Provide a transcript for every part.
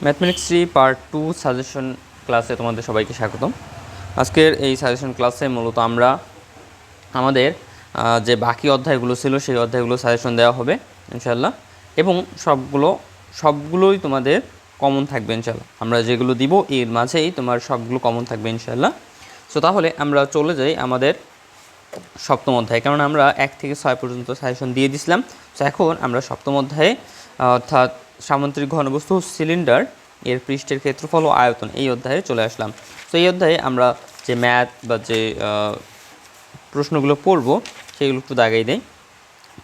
Mathematics 3 part 2 suggestion ক্লাসে তোমাদের সবাইকে স্বাগতম। আজকের এই সাজেশন ক্লাসে মূলত আমরা আমাদের যে বাকি অধ্যায়গুলো ছিল সেই অধ্যায়গুলো সাজেশন দেওয়া হবে ইনশাআল্লাহ, এবং সবগুলোই তোমাদের কমন থাকবে ইনশাআল্লাহ। আমরা যেগুলো দিব এর মাঝেই তোমার সবগুলো কমন থাকবে ইনশাআল্লাহ। সো তাহলে আমরা চলে যাই আমাদের সপ্তম অধ্যায়, কারণ আমরা 1 থেকে 6 পর্যন্ত সাজেশন দিয়ে দিছিলাম। সো এখন আমরা সপ্তম অধ্যায়ে অর্থাৎ সামুদ্রিক ঘনবস্তু সিলিন্ডার এর পৃষ্ঠের ক্ষেত্রফল ও আয়তন এই অধ্যায়ে চলে আসলাম। তো এই অধ্যায়ে আমরা যে ম্যাথ বা যে প্রশ্নগুলো পড়ব সেগুলো একটু দাগাই দেই।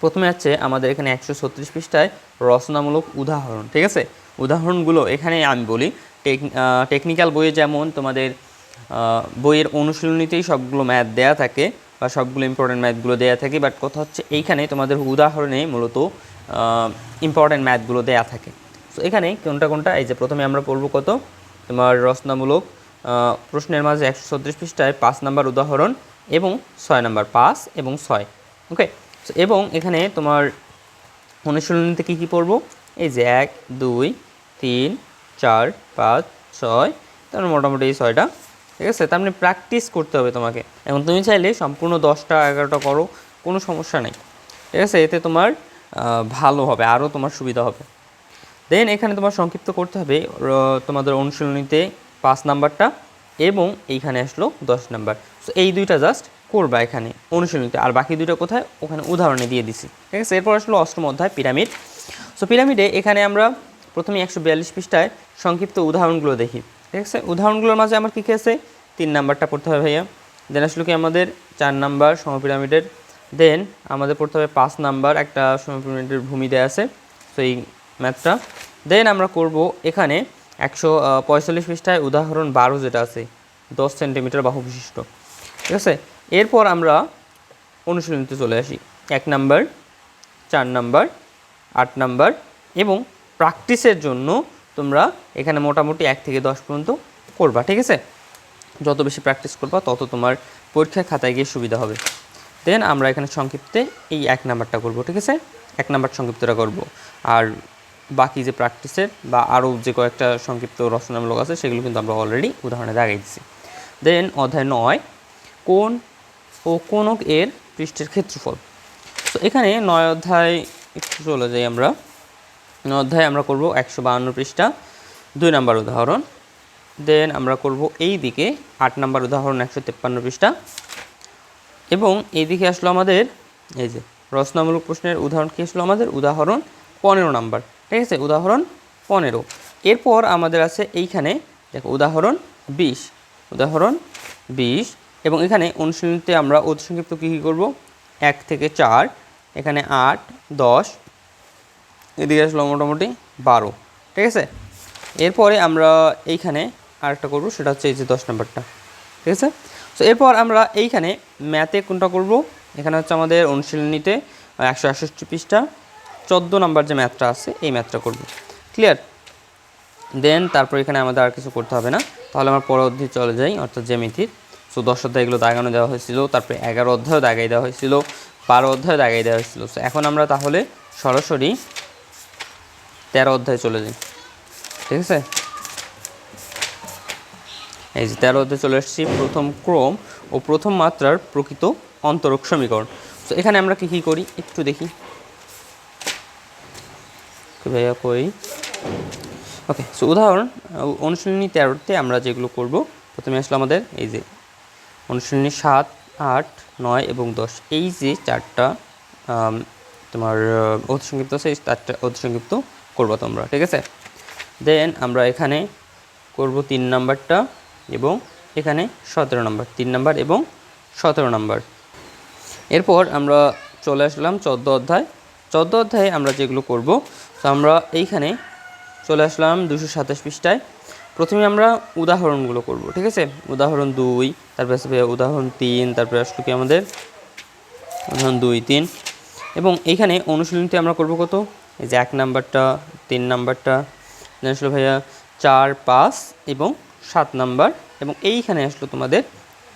প্রথমে আছে আমাদের এখানে 136 পৃষ্ঠায় রচনামূলক উদাহরণ। ঠিক আছে, উদাহরণগুলো এখানে আমি বলি টেকনিক্যাল বইয়ে যেমন তোমাদের বইয়ের অনুশীলনীতেই সবগুলো ম্যাথ দেয়া থাকে বা সবগুলো ইম্পর্টেন্ট ম্যাথগুলো দেয়া থাকে, বাট কথা হচ্ছে এইখানে তোমাদের উদাহরণে মূলত ইম্পর্টেন্ট ম্যাথগুলো দেয়া থাকে। সো এখানে কোনটা এই যে প্রথমে আমরা পড়ব কত তোমার রচনামূলক প্রশ্নের মাঝে 136 পৃষ্ঠায় 5 নাম্বার উদাহরণ এবং 6 নাম্বার, 5 এবং 6। ওকে, এবং এখানে তোমার অনুশীলনীতে কী কী পড়ব, এই যে 1, 2, 3, 4, 5, 6, তারপর মোটামুটি এই 6টা। ঠিক আছে, তার মানে প্র্যাকটিস করতে হবে তোমাকে। এখন তুমি চাইলে সম্পূর্ণ 10টা 11টা করো, কোনো সমস্যা নেই। ঠিক আছে, এতে তোমার ভালো হবে, আরও তোমার সুবিধা হবে। দেন এখানে তোমার সংক্ষিপ্ত করতে হবে তোমাদের অনুশীলনীতে 5 নাম্বারটা এবং এইখানে আসলো 10 নাম্বার। সো এই দুইটা জাস্ট করবা এখানে অনুশীলনীতে, আর বাকি দুইটা কোথায় ওখানে উদাহরণে দিয়ে দিছি। ঠিক আছে, এরপর আসলো অষ্টম অধ্যায় পিরামিড। সো পিরামিডে এখানে আমরা প্রথমে 142 পৃষ্ঠায় সংক্ষিপ্ত উদাহরণগুলো দেখি। ঠিক আছে, উদাহরণগুলোর মাঝে আমার কী কী আছে, 3 নাম্বারটা পড়তে হবে ভাইয়া। দেন আসলো কি আমাদের 4 নাম্বার সমপিরামিডের। দেন আমাদের পড়তে হবে 5 নাম্বার একটা সমপিরামিডের ভূমি দেয়া আছে, সো এই ম্যাথটা। দেন আমরা করব এখানে 145 পৃষ্ঠায় উদাহরণ 12 যেটা আছে 10 সেন্টিমিটার বাহু বিশিষ্ট। ঠিক আছে, এরপর আমরা অনুশীলনীতে চলে আসি। 1 নাম্বার, 4 নাম্বার, 8 নাম্বার, এবং প্র্যাকটিসের জন্য তোমরা এখানে মোটামুটি 1 থেকে 10 পর্যন্ত করবা। ঠিক আছে, যত বেশি প্র্যাকটিস করবা তত তোমার পরীক্ষায় খাতায় গিয়ে সুবিধা হবে। দেন আমরা এখানে সংক্ষিপ্তে এই 1 নাম্বারটা করব। ঠিক আছে, 1 নাম্বার সংক্ষিপ্তটা করব, আর বাকি যে প্র্যাকটিসের বা আরও যে কয়েকটা সংক্ষিপ্ত রচনামূলক আছে সেগুলো কিন্তু আমরা অলরেডি উদাহরণে দাগাই দিচ্ছি। দেন অধ্যায় 9 কোণ ও কোণক এর পৃষ্ঠের ক্ষেত্রফল। তো এখানে 9 অধ্যায় একটু চলে যাই আমরা। 9 অধ্যায় আমরা করব 152 পৃষ্ঠা 2 নাম্বার উদাহরণ। দেন আমরা করব এই দিকে 8 নাম্বার উদাহরণ 153 পৃষ্ঠা, এবং এই দিকে আসলো আমাদের এই যে রচনামূলক প্রশ্নের উদাহরণ কি আসলো আমাদের উদাহরণ 15 নাম্বার। ঠিক আছে, উদাহরণ 15। এরপর আমাদের আছে এইখানে দেখো উদাহরণ 20, উদাহরণ 20, এবং এখানে অনুশীলনীতে আমরা অতি সংক্ষিপ্ত কী কী করবো, 1 থেকে 4, এখানে 8, 10, এদিকে আসলো মোটামুটি 12। ঠিক আছে, এরপরে আমরা এইখানে আরেকটা করবো, সেটা হচ্ছে এই যে 10 নাম্বারটা। ঠিক আছে, সো এরপর আমরা এইখানে ম্যাথে কোনটা করব, এখানে হচ্ছে আমাদের অনুশীলনীতে 168 পৃষ্ঠা 14 নাম্বার যে ম্যাথটা আছে এই ম্যাথটা করব। ক্লিয়ার? দেন তারপর এখানে আমাদের আর কিছু করতে হবে না। তাহলে আমার পরের অধ্যায় চলে যাই, অর্থাৎ জ্যামিতির। সো 10 অধ্যায় এগুলো দাগানো দেওয়া হয়েছিল, তারপরে 11 অধ্যায়ও দাগাই দেওয়া হয়েছিল, 12 অধ্যায় দাগাই দেওয়া হয়েছিল। সো এখন আমরা তাহলে সরাসরি 13 অধ্যায়ে চলে যাই। ঠিক আছে, এই যে 13 অধ্যায়ে চলে এসেছি, প্রথম ক্রম ও প্রথম মাত্রার প্রকৃত অন্তরক সমীকরণ। তো এখানে আমরা কী কী করি একটু দেখি ভাইয়া কই। ওকে, সো উদাহরণ অনুশীলনী 13তে আমরা যেগুলো করব, প্রথমে আসলে আমাদের এই যে অনুশীলনী 7, 8, 9 এবং 10, এই যে 4টা তোমার অতি সংক্ষিপ্ত আছে, এই 4টা অতি সংক্ষিপ্ত করবো তোমরা। ঠিক আছে, দেন আমরা এখানে করব 3 নাম্বারটা এবং এখানে 17 নাম্বার, 3 নাম্বার এবং 17 নাম্বার। এরপর আমরা চলে আসলাম 14 অধ্যায়। 14 অধ্যায়ে আমরা যেগুলো করব, তো আমরা এইখানে চলে আসলাম 227 পৃষ্ঠায়। প্রথমে আমরা উদাহরণগুলো করব। ঠিক আছে, উদাহরণ 2, তারপরে আসবে উদাহরণ 3, তারপরে আসলো কি আমাদের উদাহরণ 2, 3, এবং এইখানে অনুশীলনীতে আমরা করব কত, এই যে 1 নাম্বারটা, 3 নাম্বারটা, দেন আসলো ভাইয়া 4, 5 এবং 7 নাম্বার, এবং এইখানে আসলো তোমাদের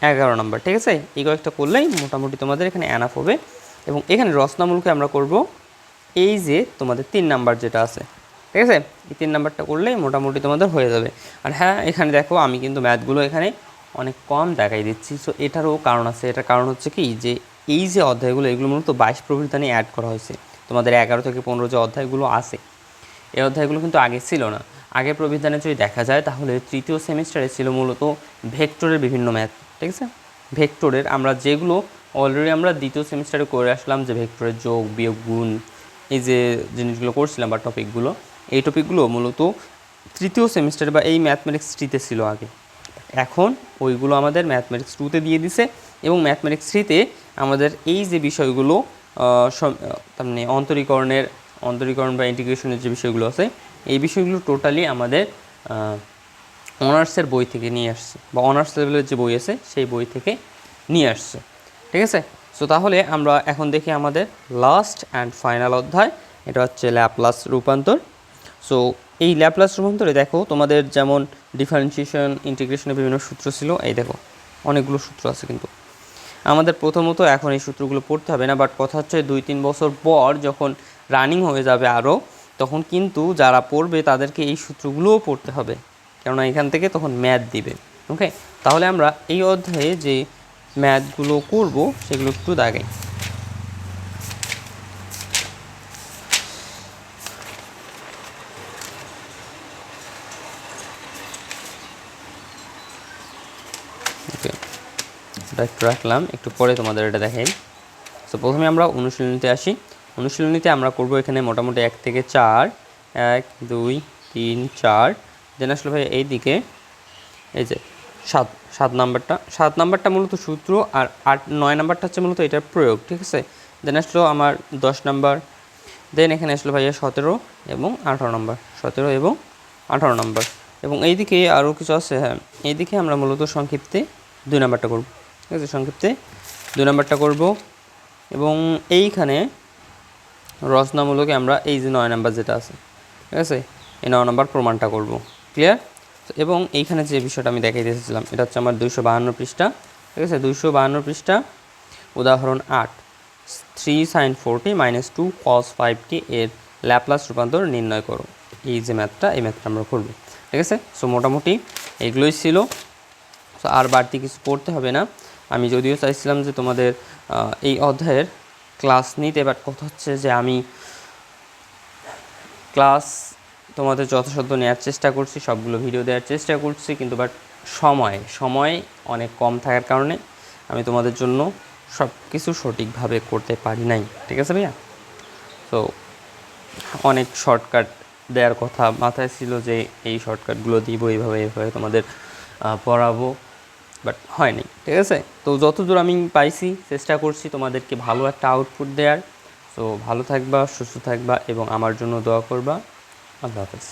11 নাম্বার। ঠিক আছে, এই কয়েকটা করলেই মোটামুটি তোমাদের এখানে এনাফ হবে। এবং এখানে রচনামূলকে আমরা করব এই যে তোমাদের 3 নাম্বার যেটা আছে, ঠিক আছে, এই 3 নাম্বারটা করলেই মোটামুটি তোমাদের হয়ে যাবে। আর হ্যাঁ, এখানে দেখো আমি কিন্তু ম্যাথগুলো এখানে অনেক কম দেখাই দিচ্ছি। সো এটারও কারণ আছে। এটার কারণ হচ্ছে কি, যে এই যে অধ্যায়গুলো এগুলো মূলত 22 প্রবৃত্তি অ্যাড করা হয়েছে। তোমাদের 11 থেকে 15 যে অধ্যায়গুলো আছে, এই অধ্যায়গুলো কিন্তু আগে ছিল না। আগে প্রবিধানে যদি দেখা যায় তাহলে তৃতীয় সেমিস্টারে ছিল মূলত ভেক্টরের বিভিন্ন ম্যাথ। ঠিক আছে, ভেক্টরের আমরা যেগুলো অলরেডি আমরা দ্বিতীয় সেমিস্টারে করে আসলাম, যে ভেক্টরের যোগ বিয়োগ গুণ, এই যে জিনিসগুলো করছিলাম বা টপিকগুলো, এই টপিকগুলো মূলত তৃতীয় সেমিস্টারে বা এই ম্যাথমেটিক্স 3-তে ছিল আগে। এখন ওইগুলো আমাদের ম্যাথমেটিক্স 2-তে দিয়ে দিছে, এবং ম্যাথমেটিক্স 3-তে আমাদের এই যে বিষয়গুলো তার মানে অন্তরীকরণ বা ইন্টিগ্রেশনের যে বিষয়গুলো আছে, এই বিষয়গুলো টোটালি আমাদের অনার্সের বই থেকে নিয়ে আসছে, বা অনার্স লেভেলের যে বই আছে সেই বই থেকে নিয়ে আসছে। ঠিক আছে, সো তাহলে আমরা এখন দেখি আমাদের লাস্ট অ্যান্ড ফাইনাল অধ্যায়, এটা হচ্ছে ল্যাপ্লাস রূপান্তর। সো এই ল্যাপ্লাস রূপান্তরে দেখো তোমাদের যেমন ডিফারেন্সিয়েশন, ইন্টিগ্রেশনের বিভিন্ন সূত্র ছিল, এই দেখো অনেকগুলো সূত্র আছে। কিন্তু আমাদের প্রথমত এখন এই সূত্রগুলো পড়তে হবে না, বাট কথা হচ্ছে 2-3 বছর পর যখন রানিং হয়ে যাবে আরও, তখন কিন্তু যারা পড়বে তাদেরকে এই সূত্রগুলোও পড়তে হবে, কেননা এখান থেকে তখন ম্যাথ দিবে। ওকে, তাহলে আমরা এই অধ্যায়ে যে ম্যাথগুলো করব সেগুলো একটু দাগাই। ওকে, এটা একটু রাখলাম, একটু পরে তোমাদের এটা দেখাই। সো প্রথমে আমরা অনুশীলনীতে আসি। অনুশীলনীতে আমরা করব এখানে মোটামুটি 1 থেকে 4, 1 2 3 4, দেন আসলে ভাই এই দিকে এই যে 7 নাম্বারটা মূলত সূত্র, আর 9 নাম্বারটা হচ্ছে মূলত এটার প্রয়োগ। ঠিক আছে, দেন আসলো আমার 10 নাম্বার, দেন এখানে আসলো ভাইয়া 17 এবং 18 নাম্বার, 17 এবং 18 নাম্বার, এবং এইদিকে আরও কিছু আছে। হ্যাঁ, এইদিকে আমরা মূলত সংক্ষিপ্তে 2 নাম্বারটা করব। ঠিক আছে, সংক্ষিপ্তে 2 নাম্বারটা করব, এবং এইখানে রচনামূলকে আমরা এই যে 9 নাম্বার যেটা আছে, ঠিক আছে, এই 9 নাম্বার প্রমাণটা করব। ক্লিয়ার? এবং এইখানে যে বিষয়টা আমি দেখাই দিয়েছিলাম, এটা হচ্ছে আমার 252 পৃষ্ঠা। ঠিক আছে, 252 পৃষ্ঠা, উদাহরণ 8, 3 sin 4t - 2 cos 5t এর ল্যাপ্লাস রূপান্তর নির্ণয় করো। এই যে ম্যাথটা, এই ম্যাথটা আমরা করব। ঠিক আছে, সো মোটামুটি এগুলোই ছিল। সো আর বাড়তি কিছু পড়তে হবে না। আমি যদিও চাইছিলাম যে তোমাদের এই অধ্যায়ের ক্লাস নিতে, বাট কথা হচ্ছে যে আমি ক্লাস তোমাদের যথাসাধ্য নেওয়ার চেষ্টা করছি, সবগুলো ভিডিও দেওয়ার চেষ্টা করছি, কিন্তু বাট সময় অনেক কম থাকার কারণে আমি তোমাদের জন্য সব কিছু সঠিকভাবে করতে পারি নাই। ঠিক আছে ভাইয়া? তো অনেক শর্টকাট দেওয়ার কথা মাথায় ছিল, যে এই শর্টকাটগুলো দিব এইভাবে তোমাদের পড়াবো, বাট হয়নি। ঠিক আছে, তো যতদূর আমি পাইছি চেষ্টা করছি তোমাদেরকে ভালো একটা আউটপুট দেওয়ার। সো ভালো থাকবা, সুস্থ থাকবা, এবং আমার জন্য দোয়া করবা। আল্লাহ হাফেজ।